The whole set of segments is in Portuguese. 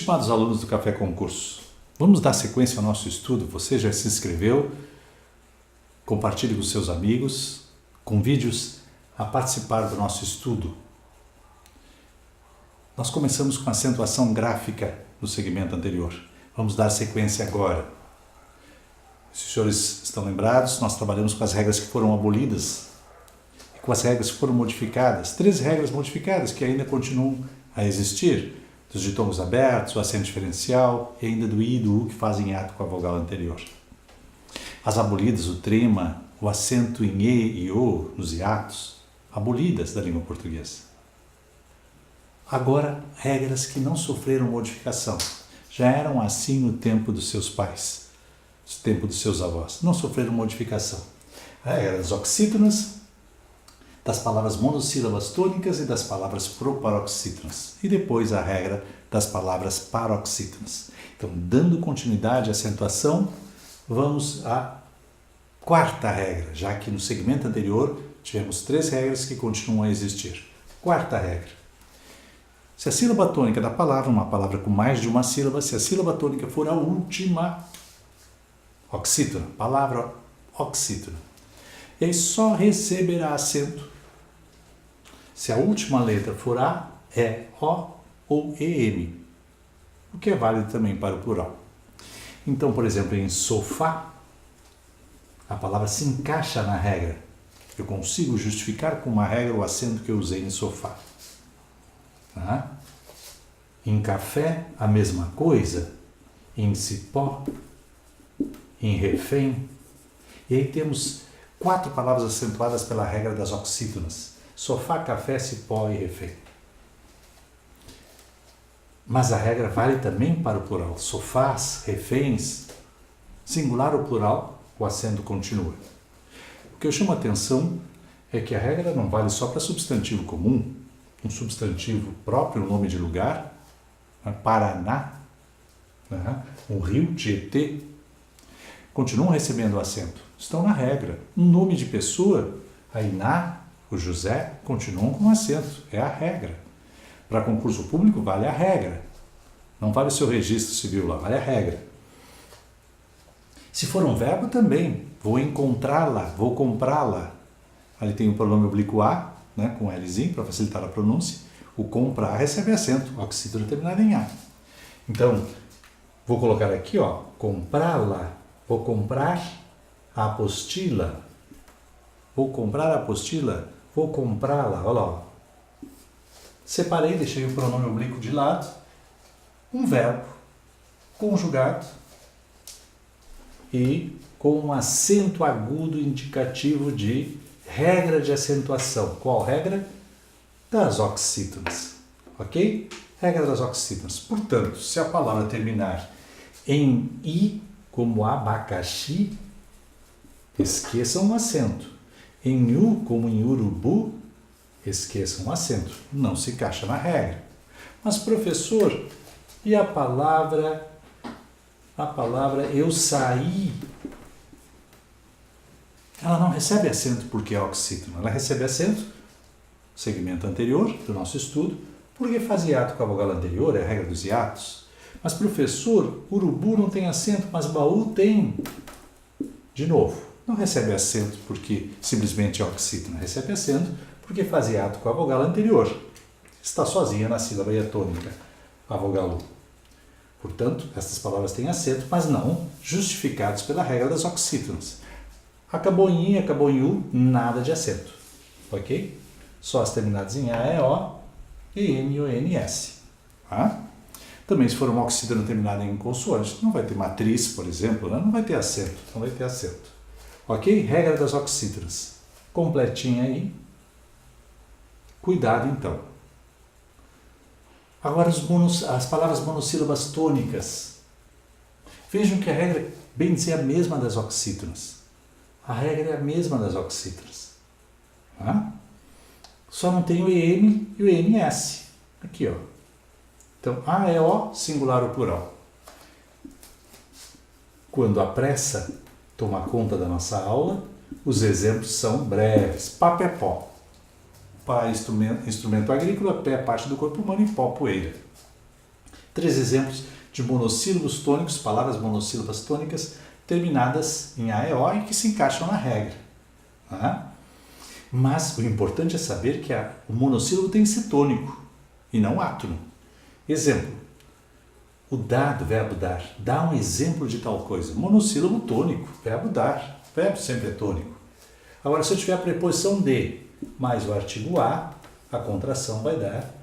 Estimados alunos do Café Concurso, vamos dar sequência ao nosso estudo. Você já se inscreveu? Compartilhe com seus amigos, convide-os a participar do nosso estudo. Nós começamos com a acentuação gráfica no segmento anterior. Vamos dar sequência agora. Se os senhores estão lembrados, nós trabalhamos com as regras que foram abolidas e com as regras que foram modificadas. 3 regras modificadas que ainda continuam a existir. Dos ditongos abertos, o acento diferencial e ainda do i e do u que fazem hiato com a vogal anterior. As abolidas, o trema, o acento em e e o nos hiatos, abolidas da língua portuguesa. Agora, regras que não sofreram modificação. Já eram assim no tempo dos seus pais, no tempo dos seus avós. Não sofreram modificação. A regra das oxítonas, das palavras monossílabas tônicas e das palavras proparoxítonas. E depois a regra das palavras paroxítonas. Então, dando continuidade à acentuação, vamos à quarta regra, já que no segmento anterior tivemos 3 regras que continuam a existir. Quarta regra. Se a sílaba tônica da palavra, uma palavra com mais de uma sílaba, se a sílaba tônica for a última, oxítona, palavra oxítona. E aí só receberá acento se a última letra for A, E, O ou EM, o que é válido também para o plural. Então, por exemplo, em sofá, a palavra se encaixa na regra. Eu consigo justificar com uma regra o acento que eu usei em sofá. Tá? Em café, a mesma coisa. Em cipó, em refém. E aí temos 4 palavras acentuadas pela regra das oxítonas. Sofá, café, cipó e refém. Mas a regra vale também para o plural. Sofás, reféns, singular ou plural, o acento continua. O que eu chamo a atenção é que a regra não vale só para substantivo comum, um substantivo próprio, um nome de lugar, Paraná, um rio, Tietê, continuam recebendo acento. Estão na regra. Um nome de pessoa, a Iná, o José, continuam com acento. É a regra. Para concurso público, vale a regra. Não vale o seu registro civil lá, vale a regra. Se for um verbo, também. Vou encontrá-la, vou comprá-la. Ali tem o pronome oblíquo a, com Lzinho, para facilitar a pronúncia. O comprar recebe acento, oxítono terminado em a. Então, vou colocar aqui, comprá-la. Vou comprar a apostila. Vou comprar a apostila. Vou comprá-la. Olha lá. Separei, deixei o pronome oblíquo de lado. Um verbo conjugado e com um acento agudo indicativo de regra de acentuação. Qual regra? Das oxítonas. Ok? Regra das oxítonas. Portanto, se a palavra terminar em i, como abacaxi, esqueçam o acento. Em u, como em urubu, esqueçam o acento. Não se encaixa na regra. Mas, professor, e a palavra eu saí? Ela não recebe acento porque é oxítona. Ela recebe acento, segmento anterior do nosso estudo, porque faz hiato com a vogal anterior, é a regra dos hiatos. Mas, professor, urubu não tem acento, mas baú tem. De novo, não recebe acento porque simplesmente é oxítona. Recebe acento porque faz hiato com a vogal anterior. Está sozinha na sílaba diatônica, a vogal u. Portanto, estas palavras têm acento, mas não justificados pela regra das oxítonas. Acabou em i, acabou em u, nada de acento. Ok? Só as terminadas em a, e, o, e n, o, n, s. Tá? Também, se for uma oxítona terminada em consoante, não vai ter matriz, por exemplo, não vai ter acento. Não vai ter acento. Ok? Regra das oxítonas. Completinha aí. Cuidado, então. Agora, as palavras monossílabas tônicas. Vejam que a regra, bem dizer, é a mesma das oxítonas. A regra é a mesma das oxítonas. Tá? Só não tem o EM e o ENS. Aqui, ó. Então, A, E, O, singular ou plural. Quando a pressa toma conta da nossa aula, os exemplos são breves. Pá, pé, pó. Pá, instrumento agrícola, pé, parte do corpo humano e pó, poeira. 3 exemplos de monossílabos tônicos, palavras monossílabas tônicas terminadas em A e O e que se encaixam na regra. Tá? Mas o importante é saber que o monossílabo tem que ser tônico e não átono. Exemplo, o dar do verbo dar. Dá um exemplo de tal coisa. Monossílabo tônico, verbo dar. O verbo sempre é tônico. Agora, se eu tiver a preposição de mais o artigo a contração vai dar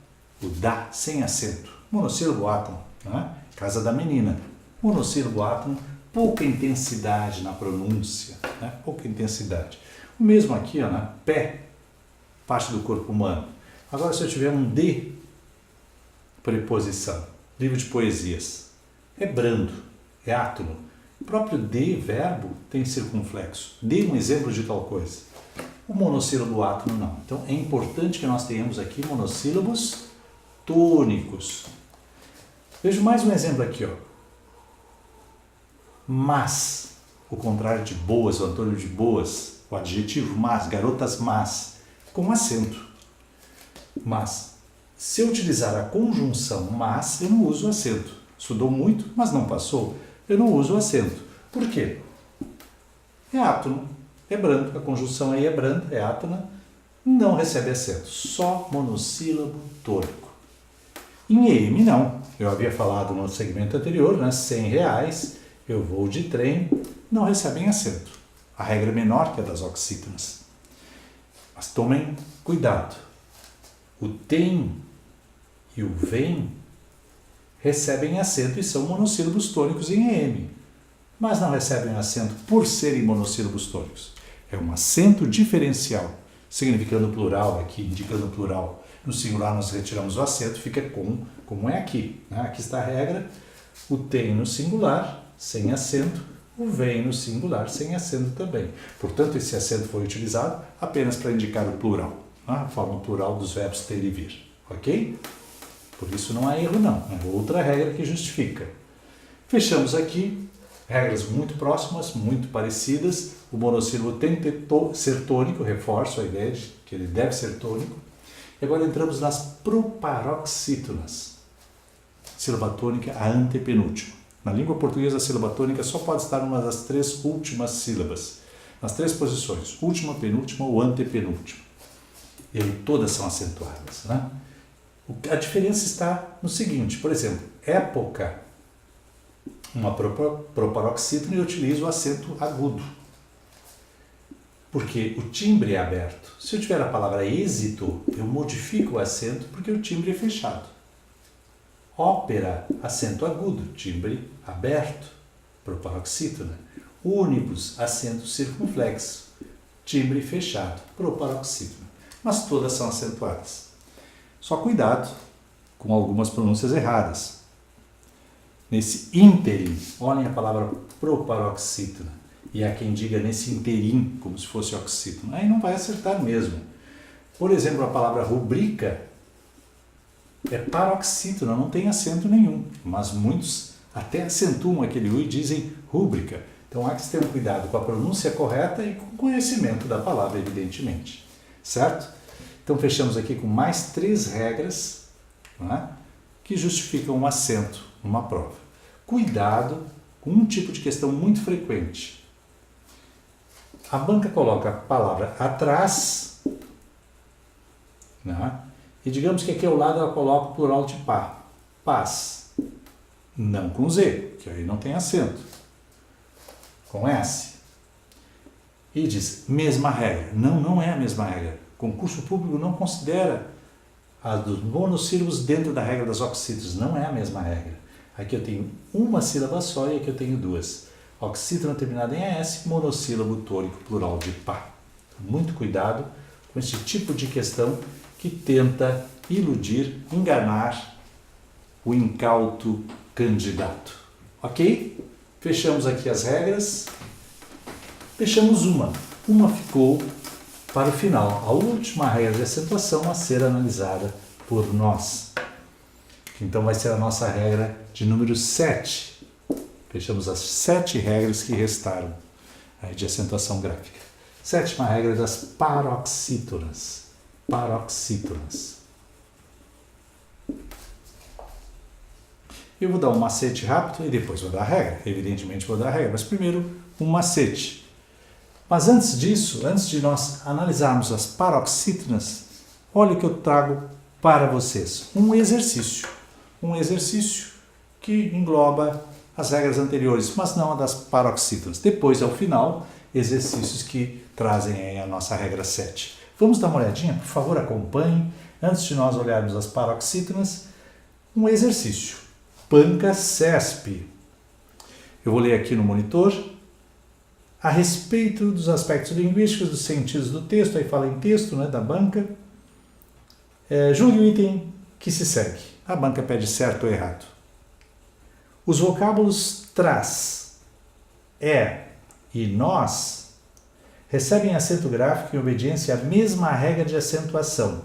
o dá sem acento. Monossílabo átono. Né? Casa da menina. Monossílabo átono, pouca intensidade na pronúncia. Né? Pouca intensidade. O mesmo aqui, ó, né? Pé, parte do corpo humano. Agora, se eu tiver um de preposição, livro de poesias, é brando, é átono. O próprio de, verbo, tem circunflexo. Dê um exemplo de tal coisa. O monossílabo átono não. Então, é importante que nós tenhamos aqui monossílabos tônicos. Veja mais um exemplo aqui, ó. Mas, o contrário de boas, o antônimo de boas, o adjetivo mas, garotas mas, com acento. Mas, se eu utilizar a conjunção mas, eu não uso acento. Estudou muito, mas não passou. Eu não uso acento. Por quê? É átono, é brando. A conjunção aí é branda, é átona, não recebe acento. Só monossílabo tônico. Em EM, não. Eu havia falado no segmento anterior, né? R$100, eu vou de trem, não recebem acento. A regra é menor que a das oxítonas. Mas tomem cuidado. O tem e o vem recebem acento e são monossílabos tônicos em EM. Mas não recebem acento por serem monossílabos tônicos. É um acento diferencial, significando plural aqui, indicando plural. No singular nós retiramos o acento, fica com, como é aqui. Né? Aqui está a regra, o tem no singular, sem acento, o vem no singular, sem acento também. Portanto, esse acento foi utilizado apenas para indicar o plural, né? A forma plural dos verbos ter e vir. Ok? Por isso não há erro não, é outra regra que justifica. Fechamos aqui, regras muito próximas, muito parecidas. O monossílabo tem que ser tônico, reforço a ideia de que ele deve ser tônico. E agora entramos nas proparoxítonas. Sílaba tônica, a antepenúltima. Na língua portuguesa, a sílaba tônica só pode estar numa das 3 últimas sílabas. Nas 3 posições, última, penúltima ou antepenúltima. E aí todas são acentuadas, né? A diferença está no seguinte, por exemplo, época, uma proparoxítona, eu utilizo o acento agudo. Porque o timbre é aberto. Se eu tiver a palavra êxito, eu modifico o acento porque o timbre é fechado. Ópera, acento agudo, timbre aberto, proparoxítona. Ônibus, acento circunflexo, timbre fechado, proparoxítona. Mas todas são acentuadas. Só cuidado com algumas pronúncias erradas. Nesse ínterim, olhem a palavra proparoxítona. E há quem diga nesse interim, como se fosse oxítono. Aí não vai acertar mesmo. Por exemplo, a palavra rubrica é paroxítona, não tem acento nenhum. Mas muitos até acentuam aquele U e dizem rúbrica. Então há que ter um cuidado com a pronúncia correta e com o conhecimento da palavra, evidentemente. Certo? Então fechamos aqui com mais 3 regras, né, que justificam um acento numa prova. Cuidado com um tipo de questão muito frequente. A banca coloca a palavra atrás, né, e digamos que aqui ao lado ela coloca o plural de pá, paz. Não com Z, que aí não tem acento. Com S. E diz, mesma regra. Não, não é a mesma regra. Concurso público não considera as dos monossílabos dentro da regra das oxítonas. Não é a mesma regra. Aqui eu tenho uma sílaba só e aqui eu tenho 2. Oxítona terminada em AS, monossílabo tônico plural de pá. Muito cuidado com esse tipo de questão que tenta iludir, enganar o incauto candidato. Ok? Fechamos aqui as regras. Fechamos uma. Uma ficou para o final, a última regra de acentuação a ser analisada por nós. Então vai ser a nossa regra de número 7. Fechamos as 7 regras que restaram aí de acentuação gráfica. 7ª regra das paroxítonas. Paroxítonas. Eu vou dar um macete rápido e depois vou dar a regra. Evidentemente vou dar a regra, mas primeiro um macete. Mas antes disso, antes de nós analisarmos as paroxítonas, olha o que eu trago para vocês. Um exercício. Um exercício que engloba as regras anteriores, mas não a das paroxítonas. Depois, ao final, exercícios que trazem aí a nossa regra 7. Vamos dar uma olhadinha? Por favor, acompanhe. Antes de nós olharmos as paroxítonas, um exercício. Banca CESP. Eu vou ler aqui no monitor. A respeito dos aspectos linguísticos, dos sentidos do texto, aí fala em texto, né, da banca. Julgue o item que se segue. A banca pede certo ou errado. Os vocábulos traz, e nós recebem acento gráfico em obediência à mesma regra de acentuação.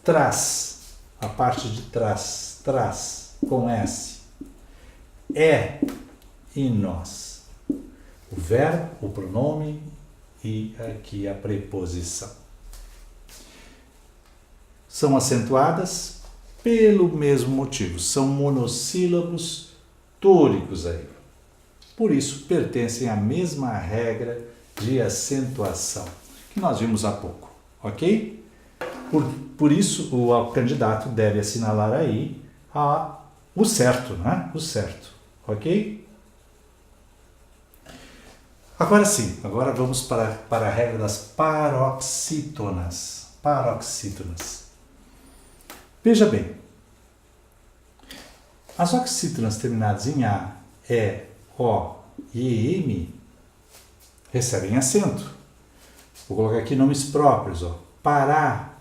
Traz, a parte de trás, traz, com S. E nós. O verbo, o pronome e aqui a preposição. São acentuadas pelo mesmo motivo. São monossílabos tônicos aí. Por isso, pertencem à mesma regra de acentuação que nós vimos há pouco, ok? Por isso, o candidato deve assinalar aí o certo, né? O certo, ok? Agora sim, agora vamos para a regra das paroxítonas. Paroxítonas. Veja bem, as oxítonas terminadas em A, E, O e M recebem acento. Vou colocar aqui nomes próprios, ó. Pará,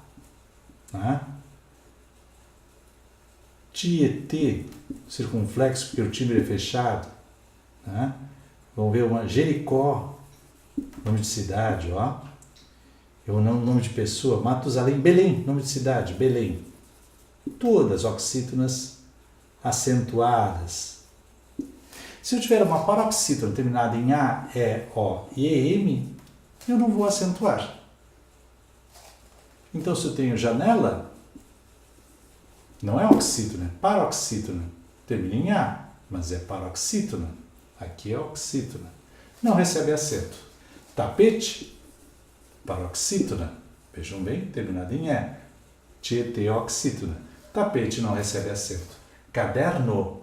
né? Tietê, circunflexo porque o timbre é fechado, né? Vamos ver uma Jericó, nome de cidade, ó. Nome de pessoa, Matusalém, Belém, nome de cidade, Belém. Todas oxítonas acentuadas. Se eu tiver uma paroxítona terminada em A, E, O e M, eu não vou acentuar. Então, se eu tenho janela, não é oxítona, é paroxítona. Termina em A, mas é paroxítona. Aqui é oxítona. Não recebe acento. Tapete, paroxítona. Vejam bem, terminado em E. Tietê, oxítona. Tapete não recebe acento. Caderno,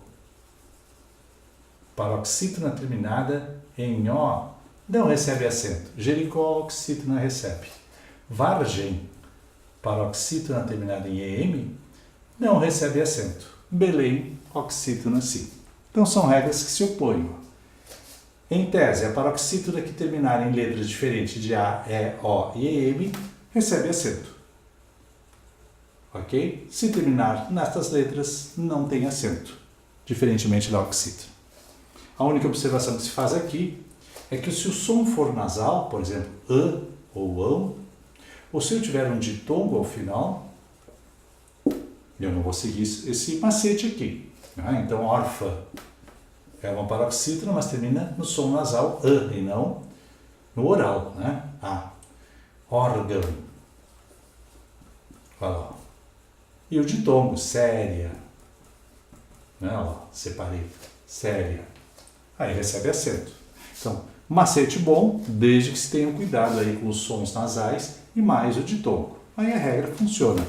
paroxítona terminada em O, não recebe acento. Jericó, oxítona recebe. Vargem, paroxítona terminada em EM, não recebe acento. Belém, oxítona sim. Então são regras que se opõem. Em tese, a paroxítona que terminar em letras diferentes de A, E, O e EM recebe acento. Ok? Se terminar nestas letras, não tem acento, diferentemente da oxítona. A única observação que se faz aqui é que se o som for nasal, por exemplo, ou ão, ou se eu tiver um ditongo ao final, eu não vou seguir esse macete aqui. Né? Então, órfã é uma paroxítona, mas termina no som nasal e não no oral. Né? Órgão. Olha lá. E o ditongo, séria. Né? Olha lá, separei. Séria. Aí recebe acento. Então, macete bom, desde que se tenha cuidado aí com os sons nasais e mais o ditongo. Aí a regra funciona.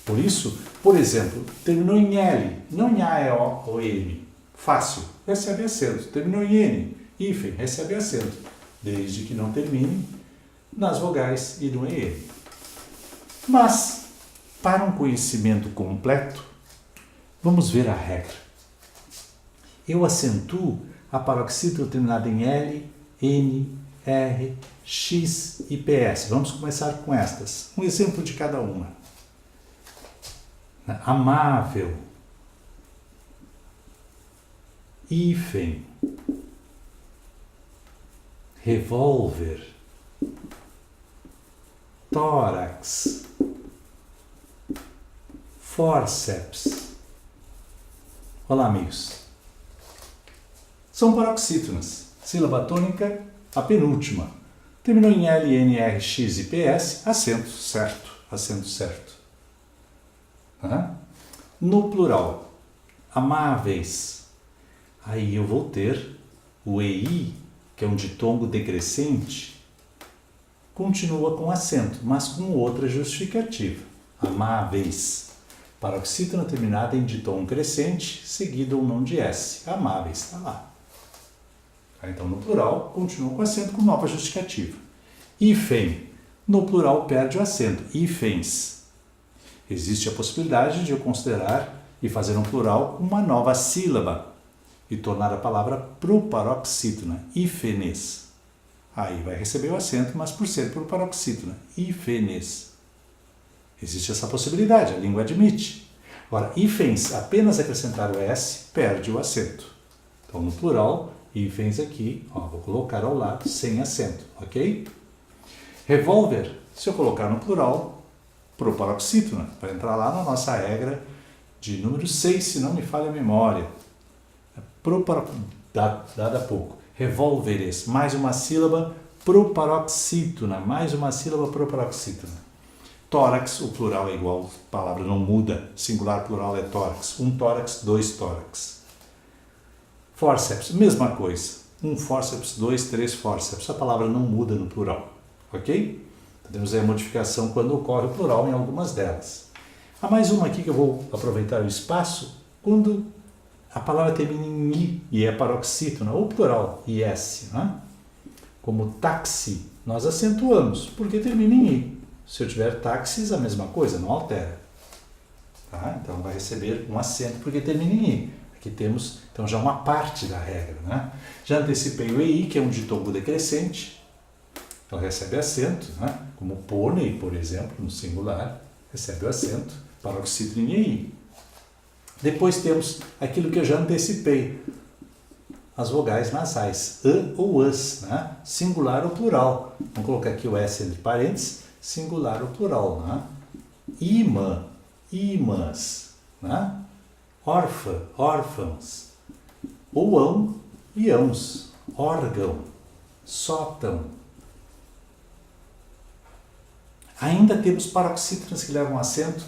Por isso, por exemplo, terminou em L, não em A, E, O ou M. Fácil, recebe acento. Terminou em N, hífen, recebe acento. Desde que não termine nas vogais e no EN. Mas, para um conhecimento completo, vamos ver a regra. Eu acentuo a paroxítona terminada em L, N, R, X e PS. Vamos começar com estas. Um exemplo de cada uma. Amável. Hífen. Revólver. Tórax. Fórceps. Olá, amigos. São paroxítonas. Sílaba tônica, a penúltima. Terminou em L, N, R, X e PS, acento certo. Acento certo. No plural, amáveis. Aí eu vou ter o EI, que é um ditongo decrescente, continua com acento, mas com outra justificativa. Amáveis. Paroxítona terminada em ditongo crescente, seguido ou não de S. Amáveis, está lá. Então, no plural, continua com acento com nova justificativa. Hífen. No plural, perde o acento. Hífens. Existe a possibilidade de eu considerar e fazer um plural com uma nova sílaba e tornar a palavra proparoxítona. Hífenes. Aí vai receber o acento, mas por ser proparoxítona. Hífenes. Existe essa possibilidade, a língua admite. Agora, hífens, apenas acrescentar o S, perde o acento. Então, no plural, hífens aqui, ó, vou colocar ao lado, sem acento, ok? Revólver, se eu colocar no plural, proparoxítona, vai entrar lá na nossa regra de número 6, se não me falha a memória. Dada há pouco. Revólveres, mais uma sílaba, proparoxítona, mais uma sílaba, proparoxítona. Tórax, o plural é igual, a palavra não muda, singular plural é tórax, um tórax, dois tórax. Fórceps, mesma coisa, um fórceps, dois, três fórceps, a palavra não muda no plural, ok? Temos aí a modificação quando ocorre o plural em algumas delas. Há mais uma aqui que eu vou aproveitar o espaço, quando a palavra termina em I e é paroxítona, ou plural, IS, né? Como táxi, nós acentuamos, porque termina em I. Se eu tiver táxis, a mesma coisa, não altera. Tá? Então vai receber um acento porque termina em I. Aqui temos, então, já uma parte da regra. Né? Já antecipei o EI, que é um ditongo decrescente. Então recebe acento, né? Como pônei, por exemplo, no singular, recebe o acento, paroxítona em EI. Depois temos aquilo que eu já antecipei, as vogais nasais, ou as, né? Singular ou plural. Vamos colocar aqui o S entre parênteses, singular ou plural, né? Imã, imãs, né? Órfã, órfãos, ouão, iãos, órgão, sótão. Ainda temos paroxítonas que levam acento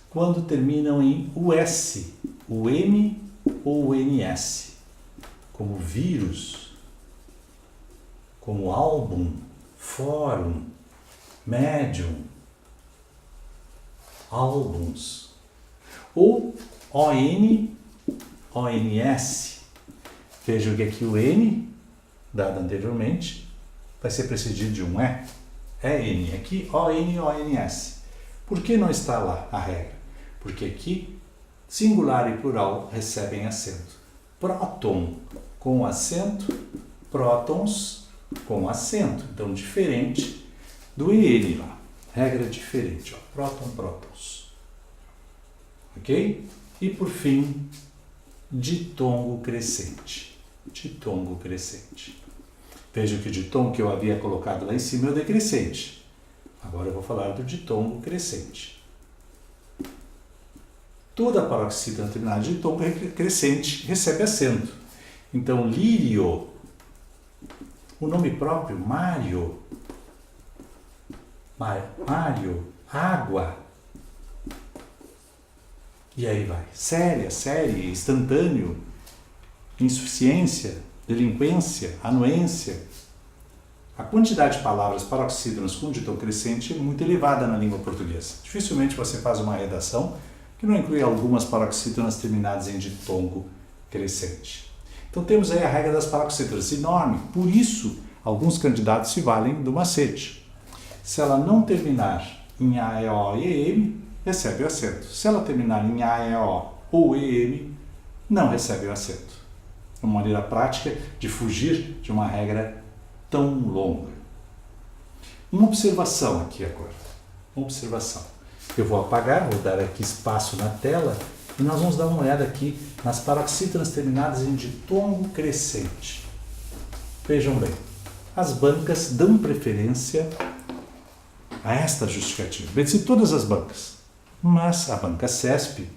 quando terminam em US, o M ou o NS, como vírus, como álbum, fórum, médium, álbuns, ou ON, ONS. Vejam que aqui o N, dado anteriormente, vai ser precedido de um E. É N, aqui ON, ONS. Por que não está lá a regra? Porque aqui, singular e plural recebem acento. Próton com acento, prótons com acento. Então, diferente do EN lá. Regra diferente, ó. Próton, prótons. Ok? E por fim, ditongo crescente. Ditongo crescente. Veja que o ditongo que eu havia colocado lá em cima é o decrescente. Agora eu vou falar do ditongo crescente. Toda paroxítona terminada de ditongo crescente recebe acento. Então, lírio, o nome próprio, Mário, água. E aí vai. Série, instantâneo, insuficiência, delinquência, anuência. A quantidade de palavras paroxítonas com ditongo crescente é muito elevada na língua portuguesa. Dificilmente você faz uma redação que não inclui algumas paroxítonas terminadas em ditongo crescente. Então temos aí a regra das paroxítonas, enorme. Por isso, alguns candidatos se valem do macete. Se ela não terminar em A, E, O e EM, recebe o acento. Se ela terminar em A, E, O ou EM, não recebe o acento. É uma maneira prática de fugir de uma regra tão longa. Uma observação aqui agora. Uma observação. Eu vou apagar, vou dar aqui espaço na tela e nós vamos dar uma olhada aqui nas paroxítonas terminadas em ditongo crescente. Vejam bem, as bancas dão preferência a esta justificativa. Bem, se todas as bancas, mas a banca CESP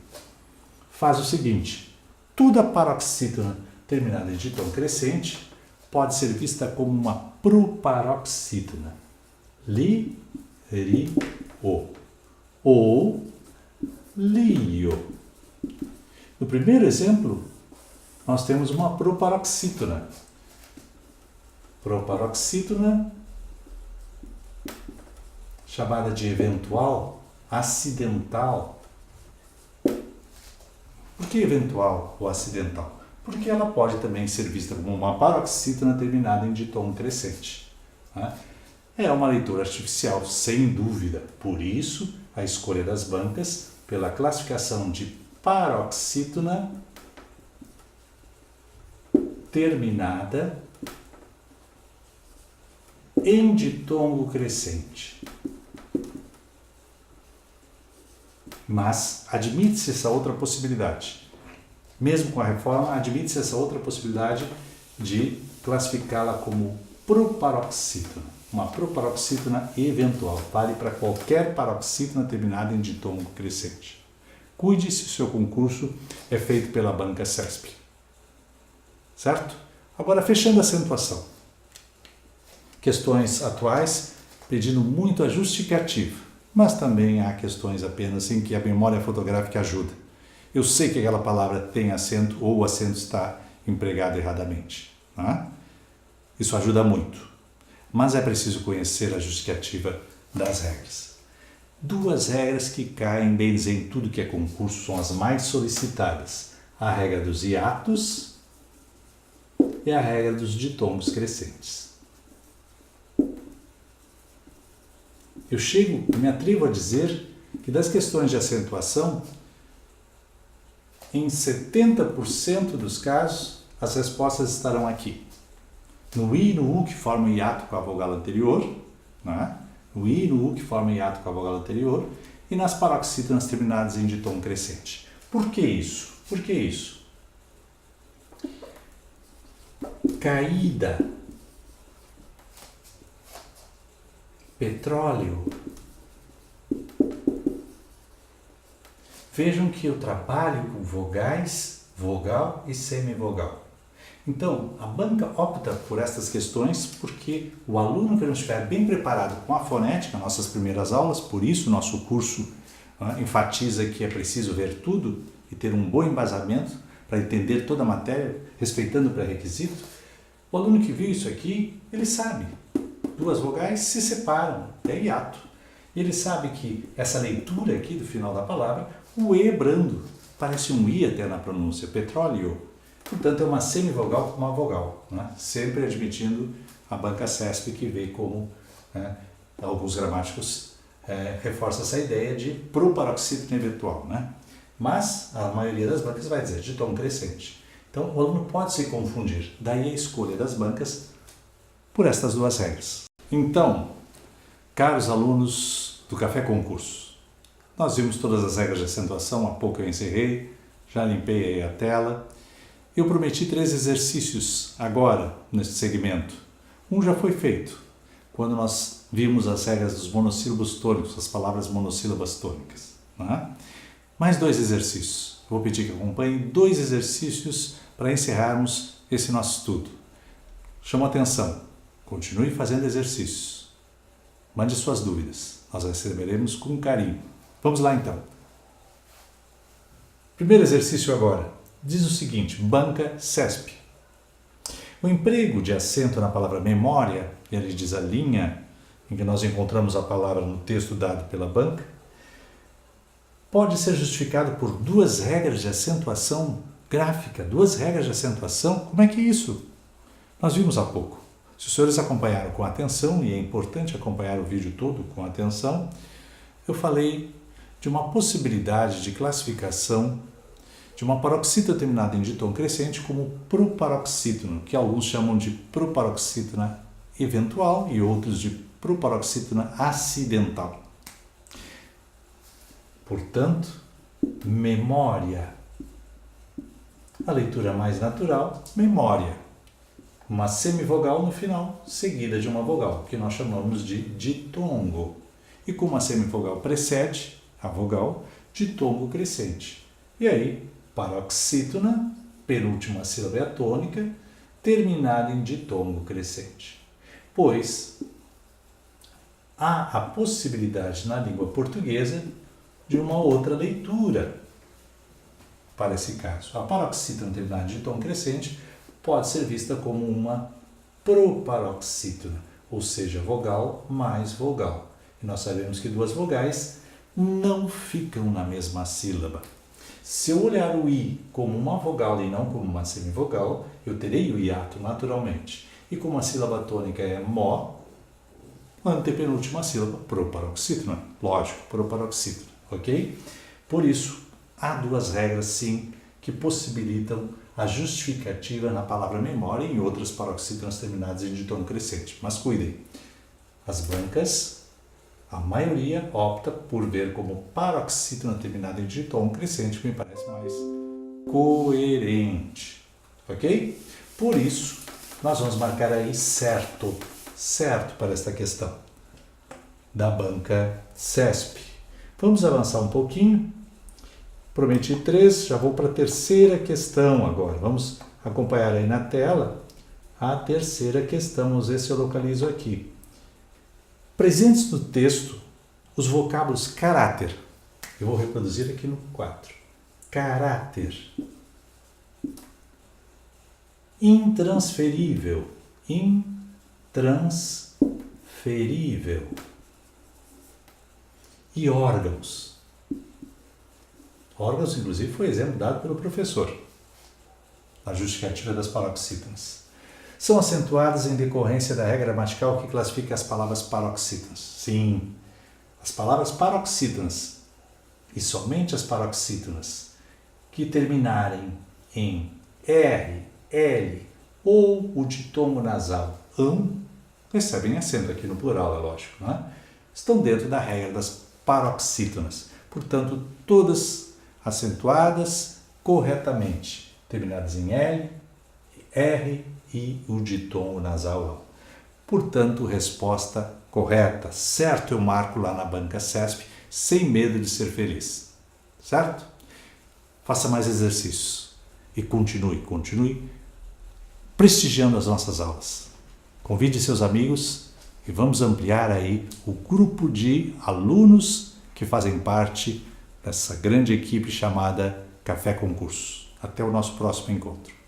faz o seguinte: toda paroxítona terminada em ditongo crescente pode ser vista como uma proparoxítona. Li, ri, o. Ou lio. No primeiro exemplo, nós temos uma proparoxítona. Proparoxítona, chamada de eventual, acidental. Por que eventual ou acidental? Porque ela pode também ser vista como uma paroxítona terminada em ditongo crescente. É uma leitura artificial, sem dúvida. Por isso, a escolha das bancas pela classificação de paroxítona terminada em ditongo crescente. Mas admite-se essa outra possibilidade. Mesmo com a reforma, admite-se essa outra possibilidade de classificá-la como proparoxítona. Uma proparoxítona eventual. Vale para qualquer paroxítona terminada em ditongo crescente. Cuide se o seu concurso é feito pela banca CESP. Certo? Agora, fechando a acentuação. Questões atuais pedindo muito ajuste criativo, mas também há questões apenas em que a memória fotográfica ajuda. Eu sei que aquela palavra tem acento ou o acento está empregado erradamente. Isso ajuda muito, mas é preciso conhecer a justificativa das regras. Duas regras que caem, bem dizer, em tudo que é concurso, são as mais solicitadas. A regra dos hiatos e a regra dos ditongos crescentes. Eu me atrevo a dizer que das questões de acentuação, em 70% dos casos, as respostas estarão aqui. No I e no U que formam hiato com a vogal anterior, no I e no U que formam hiato com a vogal anterior, e nas paroxítonas terminadas em ditongo crescente. Por que isso? Por que isso? Caída, petróleo. Vejam que eu trabalho com vogais, vogal e semivogal. Então, a banca opta por estas questões porque o aluno que não estiver bem preparado com a fonética, nossas primeiras aulas, por isso o nosso curso enfatiza que é preciso ver tudo e ter um bom embasamento para entender toda a matéria, respeitando o pré-requisito. O aluno que viu isso aqui, ele sabe. Duas vogais se separam, é hiato. E ele sabe que essa leitura aqui do final da palavra, o E brando, parece um I até na pronúncia, petróleo. Portanto, é uma semivogal com uma vogal, sempre admitindo a banca CESP que vê como alguns gramáticos reforçam essa ideia de proparoxítona eventual. Mas a maioria das bancas vai dizer de tom crescente. Então, o aluno pode se confundir, daí a escolha das bancas por estas duas regras. Então, caros alunos do Café Concurso, nós vimos todas as regras de acentuação, há pouco eu encerrei, já limpei aí a tela. Eu prometi 3 exercícios agora, neste segmento. Um já foi feito, quando nós vimos as regras dos monossílabos tônicos, as palavras monossílabas tônicas. Mais 2 exercícios. Eu vou pedir que acompanhem 2 exercícios para encerrarmos esse nosso estudo. Chamo a atenção, continue fazendo exercícios. Mande suas dúvidas, nós receberemos com carinho. Vamos lá então. Primeiro exercício agora. Diz o seguinte, banca CESP. O emprego de acento na palavra memória, e ali diz a linha em que nós encontramos a palavra no texto dado pela banca, pode ser justificado por 2 regras de acentuação gráfica. 2 regras de acentuação? Como é que é isso? Nós vimos há pouco. Se os senhores acompanharam com atenção, e é importante acompanhar o vídeo todo com atenção, eu falei de uma possibilidade de classificação de uma paroxítona terminada em ditongo crescente como proparoxítona, que alguns chamam de proparoxítona eventual e outros de proparoxítona acidental. Portanto, memória. A leitura mais natural, memória. Uma semivogal no final, seguida de uma vogal, que nós chamamos de ditongo. E como a semivogal precede a vogal, ditongo crescente. E aí, paroxítona, penúltima sílaba é a tônica, terminada em ditongo crescente. Pois há a possibilidade na língua portuguesa de uma outra leitura para esse caso. A paroxítona terminada de tom crescente pode ser vista como uma proparoxítona, ou seja, vogal mais vogal. E nós sabemos que duas vogais não ficam na mesma sílaba. Se eu olhar o I como uma vogal e não como uma semivogal, eu terei o hiato naturalmente. E como a sílaba tônica é mó, antepenúltima sílaba, proparoxítona. Lógico, proparoxítona, ok? Por isso, há duas regras, sim, que possibilitam a justificativa na palavra memória e em outras paroxítonas terminadas em ditom crescente. Mas cuidem, as bancas, a maioria opta por ver como paroxítona terminada em ditom crescente, que me parece mais coerente, ok? Por isso, nós vamos marcar aí certo para esta questão da banca CESP. Vamos avançar um pouquinho. Prometi 3, já vou para a terceira questão agora. Vamos acompanhar aí na tela a terceira questão. Vamos ver se eu localizo aqui. Presentes no texto os vocábulos caráter. Eu vou reproduzir aqui no 4. Caráter. Intransferível. Intransferível. E órgãos. Órgãos, inclusive, foi exemplo dado pelo professor, na justificativa das paroxítonas. São acentuadas em decorrência da regra gramatical que classifica as palavras paroxítonas. Sim, as palavras paroxítonas, e somente as paroxítonas, que terminarem em R, L ou o ditongo nasal ão, recebem acento aqui no plural, é lógico, não é? Estão dentro da regra das paroxítonas. Portanto, todas acentuadas corretamente, terminadas em L, R e o ditongo nasal ão. Portanto, resposta correta. Certo, eu marco lá na banca CESP, sem medo de ser feliz. Certo? Faça mais exercícios e continue prestigiando as nossas aulas. Convide seus amigos e vamos ampliar aí o grupo de alunos que fazem parte dessa grande equipe chamada Café Concurso. Até o nosso próximo encontro.